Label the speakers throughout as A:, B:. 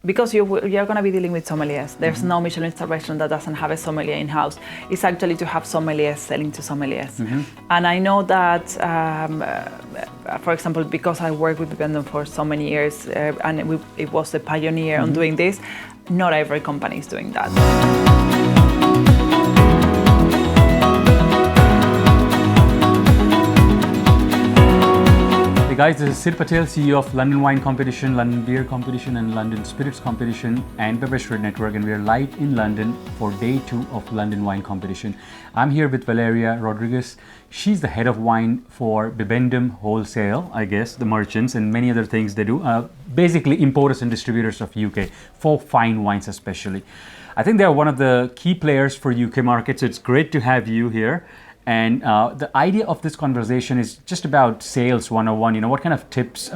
A: because you're going to be dealing with sommeliers. There's no Michelin star restaurant that doesn't have a sommelier in-house. It's actually to have sommeliers selling to sommeliers. And I know that, for example, because I worked with Bibendum for so many years, and it was a pioneer on doing this, not every company is doing that.
B: Guys, this is Sid Patel, CEO of London Wine Competition, London Beer Competition, and London Spirits Competition, and Beverage Trade Network, and we are live in London for day 2 of London Wine Competition. I'm here with Valeria Rodriguez. She's the head of wine for Bibendum Wholesale, I guess, the merchants, and many other things they do. Basically, importers and distributors of UK, for fine wines especially. I think they're one of the key players for UK markets. It's great to have you here. And the idea of this conversation is just about sales 101. What kind of tips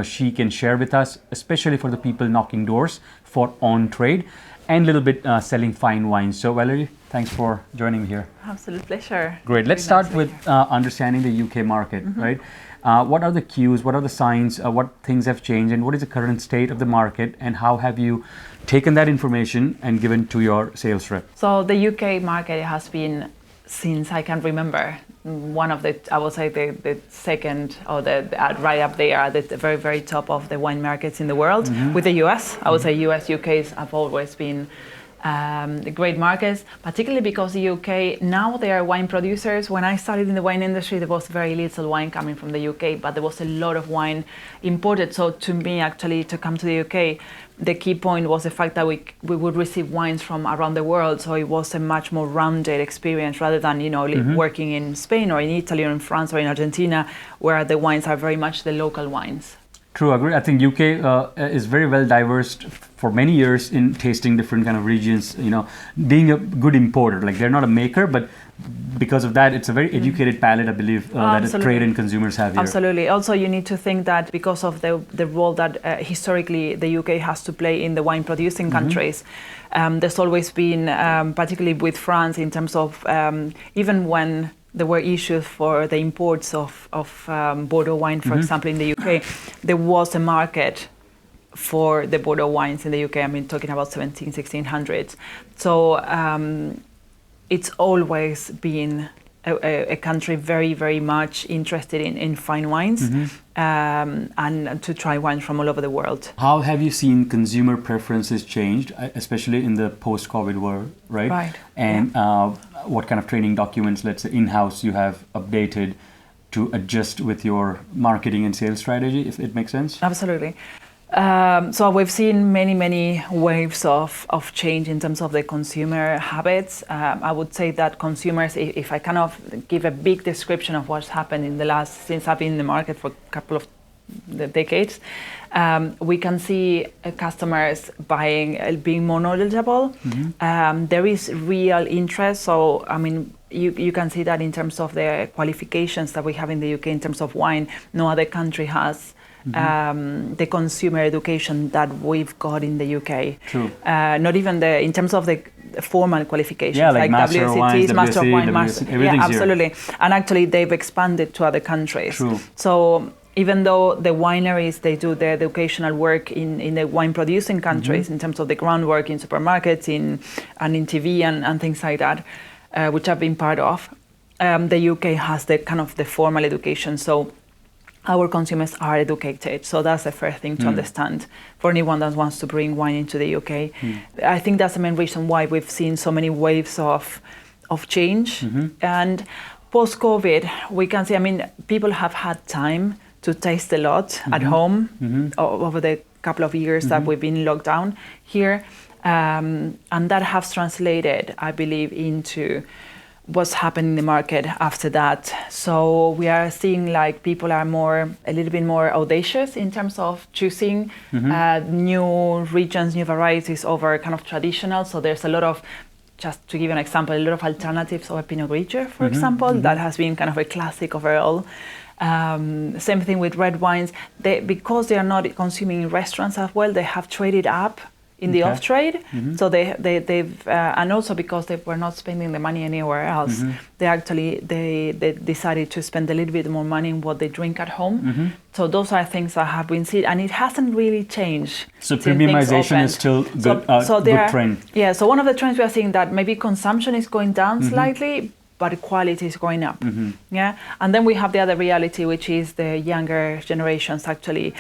B: she can share with us, especially for the people knocking doors for on trade and a little bit selling fine wines. So Valerie, thanks for joining me here.
A: Absolute pleasure.
B: Great. Let's start with understanding the UK market, right? What are the cues? What are the signs? What things have changed? And what is the current state of the market? And how have you taken that information and given to your sales rep?
A: So the UK market has been, since I can remember, one of the, I would say the second, or the right up there at the very, very top of the wine markets in the world, with the US. I would say US, UK's have always been great markets, particularly because the UK, now they are wine producers. When I started in the wine industry, there was very little wine coming from the UK, but there was a lot of wine imported. So to me, actually, to come to the UK, the key point was the fact that we would receive wines from around the world. So it was a much more rounded experience rather than, working in Spain or in Italy or in France or in Argentina, where the wines are very much the local wines.
B: True, I agree. I think UK is very well diverse for many years in tasting different kind of regions, being a good importer. Like, they're not a maker, but because of that, it's a very educated palate, I believe, that the trade and consumers have here.
A: Absolutely. Also, you need to think that because of the role that historically the UK has to play in the wine producing countries, there's always been, particularly with France, in terms of even when there were issues for the imports of Bordeaux wine, for example, in the UK, there was a market for the Bordeaux wines in the UK. I mean, talking about 1600s. So it's always been a country very, very much interested in fine wines and to try wines from all over the world.
B: How have you seen consumer preferences changed, especially in the post-COVID world, right?
A: Right.
B: And what kind of training documents, let's say in-house, you have updated to adjust with your marketing and sales strategy, if it makes sense?
A: Absolutely. So we've seen many waves of change in terms of the consumer habits. I would say that consumers, if I kind of give a big description of what's happened in the last, since I've been in the market for a couple of decades, we can see customers being more knowledgeable. There is real interest. So, I mean, you can see that in terms of the qualifications that we have in the UK in terms of wine. No other country has the consumer education that we've got in the UK.
B: True.
A: Not even in terms of the formal qualifications,
B: like Master of Wines,
A: Master of Wine,
B: everything's
A: absolutely.
B: Here.
A: And actually, they've expanded to other countries.
B: True.
A: So even though the wineries, they do their educational work in the wine producing countries in terms of the groundwork in supermarkets and in TV and things like that, which I've been part of, the UK has the kind of the formal education. So our consumers are educated. So that's the first thing to understand for anyone that wants to bring wine into the UK. I think that's the main reason why we've seen so many waves of change. And post-COVID, we can see, I mean, people have had time to taste a lot at home over the couple of years that we've been locked down here. And that has translated, I believe, into what's happening in the market after that. So we are seeing like people are a little bit more audacious in terms of choosing new regions, new varieties over kind of traditional. So there's a lot of, just to give an example, a lot of alternatives over Pinot Grigio, for example, that has been kind of a classic overall. Same thing with red wines. Because they are not consuming in restaurants as well, they have traded up in the off trade. So they've and also because they were not spending the money anywhere else, they decided to spend a little bit more money in what they drink at home. So those are things that have been seen, and it hasn't really changed.
B: So premiumization is still good, good trend.
A: Yeah. So one of the trends we are seeing that maybe consumption is going down slightly, but quality is going up. Yeah. And then we have the other reality, which is the younger generations actually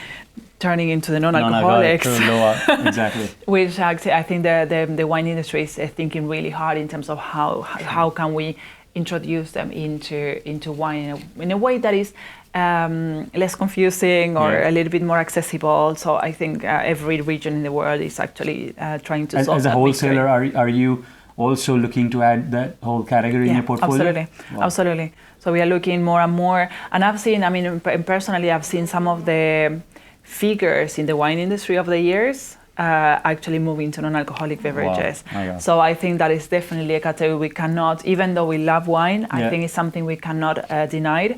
A: turning into the non-alcoholics.
B: Exactly.
A: Which actually, I think the wine industry is thinking really hard in terms of how can we introduce them into wine in a way that is less confusing or a little bit more accessible. So I think every region in the world is actually trying to solve that.
B: As a wholesaler, are you also looking to add that whole category in your portfolio?
A: Absolutely. Wow. Absolutely. So we are looking more and more. And I've seen, personally, I've seen some of the figures in the wine industry of the years actually moving to non-alcoholic beverages.
B: Wow.
A: So I think that is definitely a category we cannot, even though we love wine, I think it's something we cannot deny.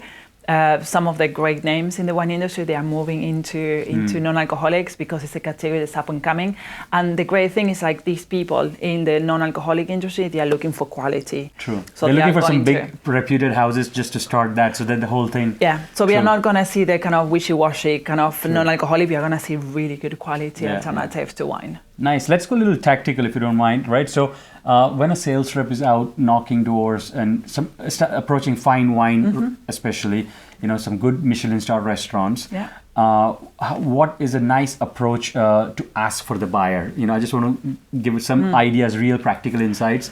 A: Some of the great names in the wine industry, they are moving into non-alcoholics because it's a category that's up and coming. And the great thing is like these people in the non-alcoholic industry, they are looking for quality.
B: True. So they're looking for some big reputed houses just to start that, so that the whole thing.
A: Yeah. So we are not going to see the kind of wishy-washy kind of non-alcoholic. We are going to see really good quality alternatives to wine.
B: Nice. Let's go a little tactical if you don't mind, right? So when a sales rep is out knocking doors and approaching fine wine, especially, some good Michelin star restaurants, what is a nice approach to ask for the buyer? I just want to give some ideas, real practical insights.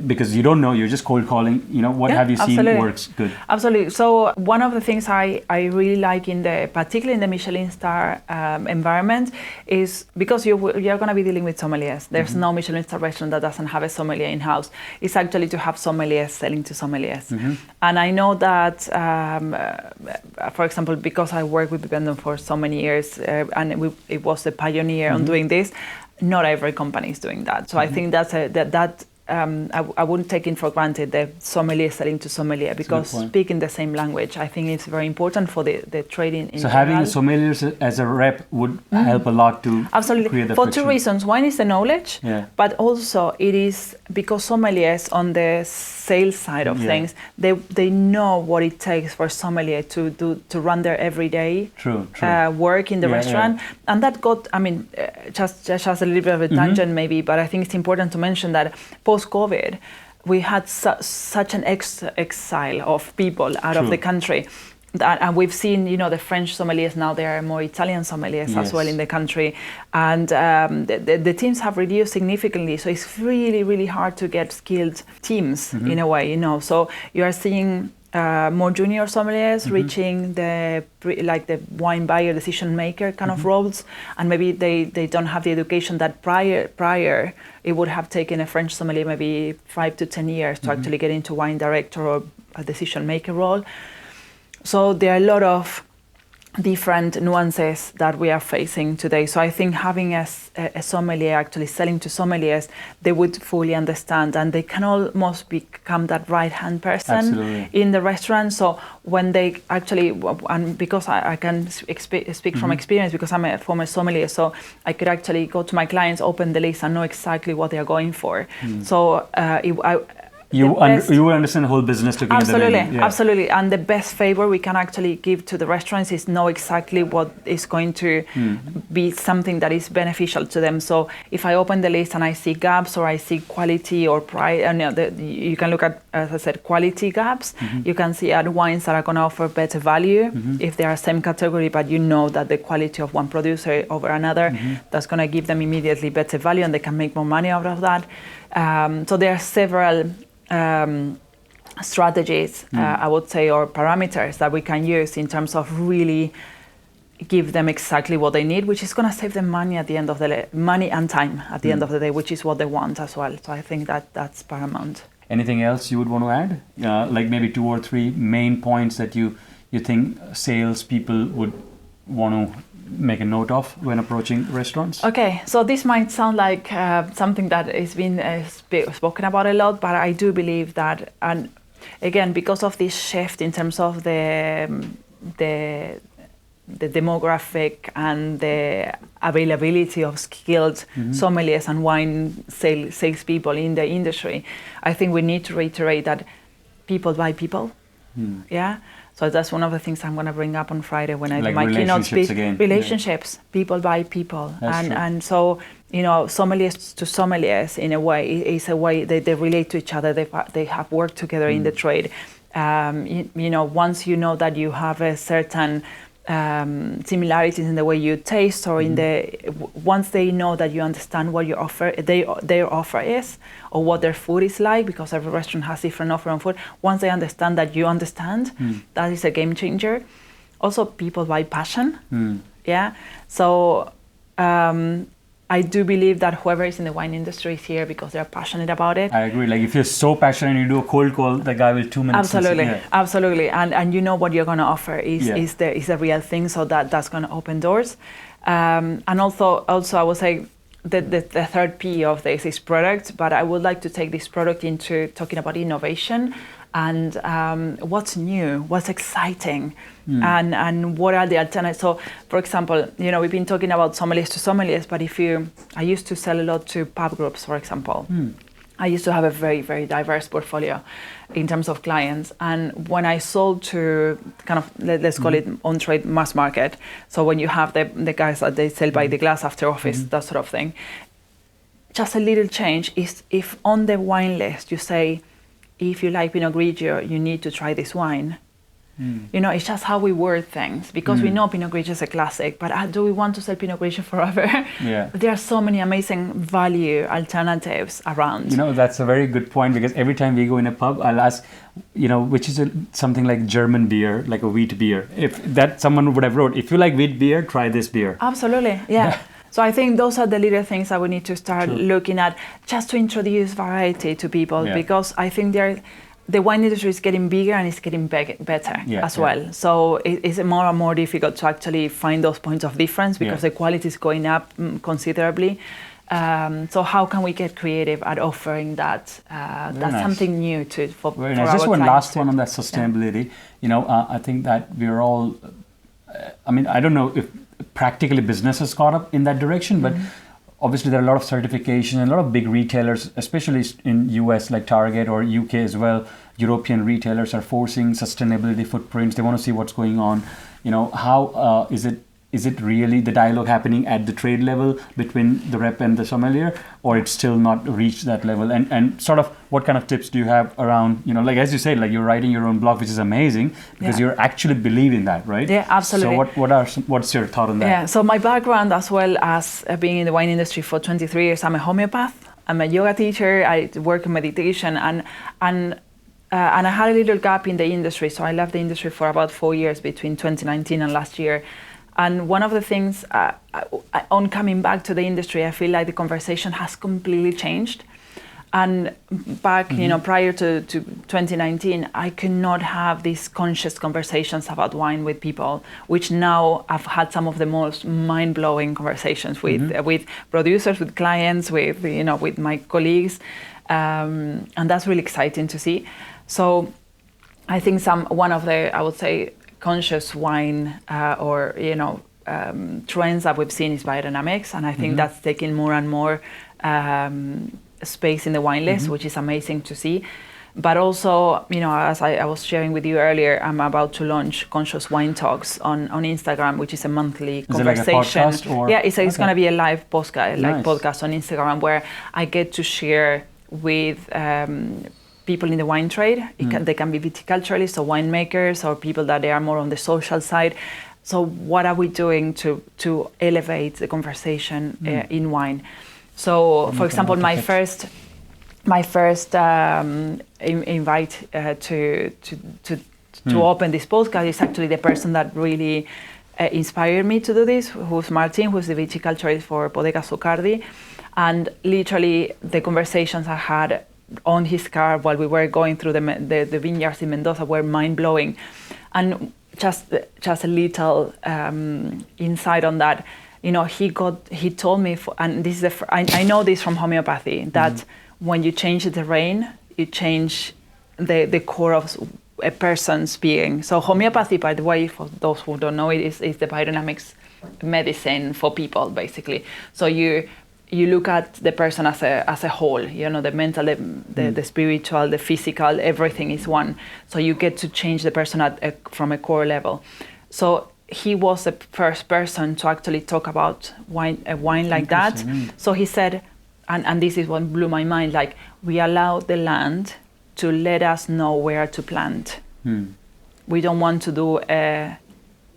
B: Because you don't know, you're just cold calling, what have you seen works good?
A: Absolutely. So one of the things I really like particularly in the Michelin star environment is because you're going to be dealing with sommeliers. There's no Michelin star restaurant that doesn't have a sommelier in-house. It's actually to have sommeliers selling to sommeliers. And I know that, for example, because I worked with Bibendum for so many years, and it was the pioneer on doing this, not every company is doing that. So I think that's I wouldn't take it for granted the sommelier selling to sommelier, because speaking the same language, I think it's very important for the trading in general.
B: Having the sommeliers as a rep would help a lot to create the
A: for
B: friction.
A: 2 reasons. One is the knowledge, but also it is because sommeliers on the sales side of things, they know what it takes for sommelier to run their everyday work in the restaurant. And that got, just a little bit of a tangent maybe, but I think it's important to mention that post-COVID, we had such an exile of people out of the country. And we've seen, the French sommeliers now, there are more Italian sommeliers as well in the country. And the teams have reduced significantly. So it's really, really hard to get skilled teams in a way, So you are seeing more junior sommeliers reaching the wine buyer, decision maker kind of roles, and maybe they don't have the education that prior it would have taken a French sommelier maybe 5 to 10 years to actually get into wine director or a decision maker role. So there are a lot of different nuances that we are facing today. So I think having a sommelier actually selling to sommeliers, they would fully understand, and they can almost become that right-hand person in the restaurant. So when they actually, and because I can speak from experience, because I'm a former sommelier, so I could actually go to my clients, open the list, and know exactly what they are going for. So
B: you will understand the whole business to
A: Absolutely. And the best favor we can actually give to the restaurants is know exactly what is going to be something that is beneficial to them. So if I open the list and I see gaps, or I see quality or price, you can look at, as I said, quality gaps. You can see at wines that are going to offer better value if they are same category, but that the quality of one producer over another, that's going to give them immediately better value, and they can make more money out of that. So there are several strategies, I would say, or parameters that we can use in terms of really give them exactly what they need, which is going to save them money at the end of the day, money and time at the end of the day, which is what they want as well. So I think that's paramount.
B: Anything else you would want to add? Like maybe 2 or 3 main points that you think sales people would want to make a note of when approaching restaurants?
A: Okay, so this might sound like something that has been spoken about a lot, but I do believe that, and again, because of this shift in terms of the the demographic and the availability of skilled sommeliers and wine salespeople in the industry, I think we need to reiterate that people buy people. Yeah. So that's one of the things I'm going to bring up on Friday when I do my keynote speech. Relationships, people by people, and so sommeliers to sommeliers in a way is a way they relate to each other. They have worked together in the trade. Once you know that you have a certain similarities in the way you taste, or once they know that you understand what your their offer is, or what their food is like, because every restaurant has different offer on food. Once they understand that you understand, that is a game changer. Also, people buy passion. Yeah. So I do believe that whoever is in the wine industry is here because they're passionate about it.
B: I agree. Like if you're so passionate and you do a cold call, the guy will 2 minutes.
A: Absolutely. And you know what you're going to offer is the real thing. So that's going to open doors. And also I would say the third P of this is product. But I would like to take this product into talking about innovation and what's new, what's exciting, and what are the alternatives. So, for example, we've been talking about sommeliers to sommeliers, but I used to sell a lot to pub groups, for example. I used to have a very, very diverse portfolio in terms of clients. And when I sold to kind of, let's call it on-trade mass market, so when you have the guys that they sell by the glass after office, that sort of thing, just a little change is if on the wine list you say, if you like Pinot Grigio, you need to try this wine. It's just how we word things, because we know Pinot Grigio is a classic, but do we want to sell Pinot Grigio forever? Yeah. There are so many amazing value alternatives around.
B: That's a very good point, because every time we go in a pub, I'll ask, which is something like German beer, like a wheat beer. If that someone would have wrote, if you like wheat beer, try this beer.
A: Absolutely, yeah. So I think those are the little things that we need to start looking at, just to introduce variety to people, because I think the wine industry is getting bigger and it's getting better as well. So it's more and more difficult to actually find those points of difference, because the quality is going up considerably. So how can we get creative at offering that? That's something new for
B: very nice. Just one last one on that sustainability. I think that we're all. I don't know if practically business has caught up in that direction, but obviously there are a lot of certification and a lot of big retailers, especially in US like Target or UK as well. European retailers are forcing sustainability footprints. They want to see what's going on. How is it really the dialogue happening at the trade level between the rep and the sommelier, or it's still not reached that level? And sort of what kind of tips do you have around, like as you said, like you're writing your own blog, which is amazing, because you're actually believing that, right?
A: Yeah, absolutely.
B: So what's your thought on that?
A: Yeah, so my background, as well as being in the wine industry for 23 years, I'm a homeopath. I'm a yoga teacher. I work in meditation, and I had a little gap in the industry. So I left the industry for about 4 years between 2019 and last year. And one of the things, on coming back to the industry, I feel like the conversation has completely changed. And back, prior to 2019, I could not have these conscious conversations about wine with people, which now I've had some of the most mind-blowing conversations with producers, with clients, with my colleagues, and that's really exciting to see. So I think one of the, I would say, conscious wine trends that we've seen is biodynamics, and I think that's taking more and more space in the wine list, which is amazing to see. But also, as I was sharing with you earlier, I'm about to launch Conscious Wine Talks on Instagram, which is a monthly conversation.
B: Is it like a podcast or?
A: Yeah, it's going to be a live podcast on Instagram, where I get to share with people in the wine trade. They can be viticulturalists or winemakers, or people that they are more on the social side. So what are we doing to elevate the conversation in wine? So, for example, my first invite to open this podcast is actually the person that really inspired me to do this, who's Martin, who's the viticulturalist for Bodega Zucardi. And literally the conversations I had on his car while we were going through the vineyards in Mendoza were mind-blowing. And just a little insight on that, he told me, and this is I know this from homeopathy, that when you change the terrain, you change the core of a person's being. So homeopathy, by the way, for those who don't know it, is the biodynamics medicine for people, basically. So you look at the person as a whole, the mental, the spiritual, the physical, everything is one. So you get to change the person from a core level. So he was the first person to actually talk about a wine like that. So he said, and this is what blew my mind, like, we allow the land to let us know where to plant. We don't want to do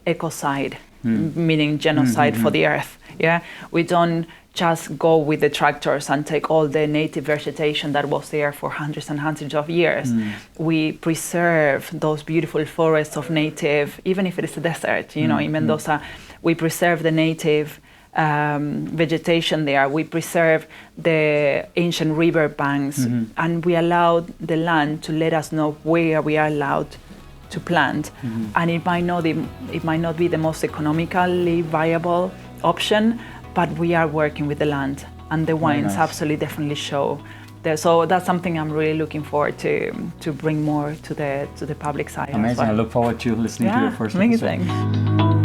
A: ecocide, meaning genocide for the earth. Yeah, we don't just go with the tractors and take all the native vegetation that was there for hundreds and hundreds of years. We preserve those beautiful forests of native, even if it is a desert, in Mendoza, we preserve the native vegetation there. We preserve the ancient river banks, and we allow the land to let us know where we are allowed to plant. And it might not be the most economically viable option, but we are working with the land, and the wines absolutely definitely show. So that's something I'm really looking forward to bring more to the public side.
B: Amazing!
A: As well.
B: I look forward to listening to your first
A: amazing.
B: episode.